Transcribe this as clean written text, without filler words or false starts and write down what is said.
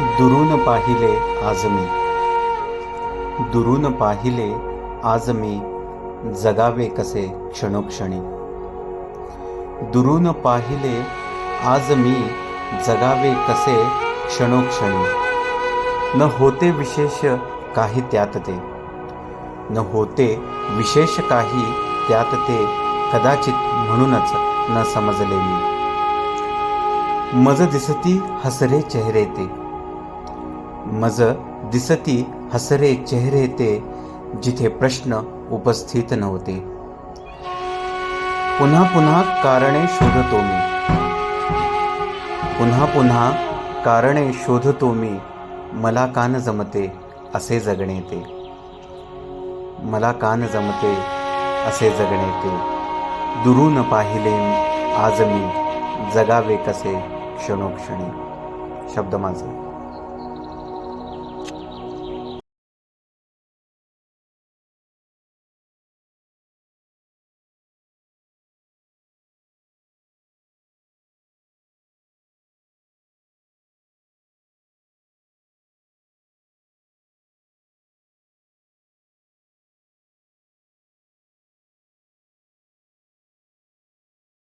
दुरून पाहिले आज मी, दुरून पाहिले आज मी, जगावे कसे क्षणोक्षणी. दुरून पाहिले आज मी, जगावे कसे क्षणोक्षणी. न होते विशेष काही त्यात ते, न होते विशेष काही त्यात ते, कदाचित म्हणूनच न समजले मी. मज दिसती हसरे चेहरे ते, मज दिसती हसरे चेहरे ते, जिथे प्रश्न उपस्थित नव्हते. पुन्हा पुन्हा कारणे शोधतो मी, पुन्हा पुन्हा कारणे शोधतो मी, मला का न जमते असे जगणे ते, मला का न जमते असे जगणे ते. दुरून पाहिले आज मी, जगावे कसे क्षणोक्षणी. शब्द माझे.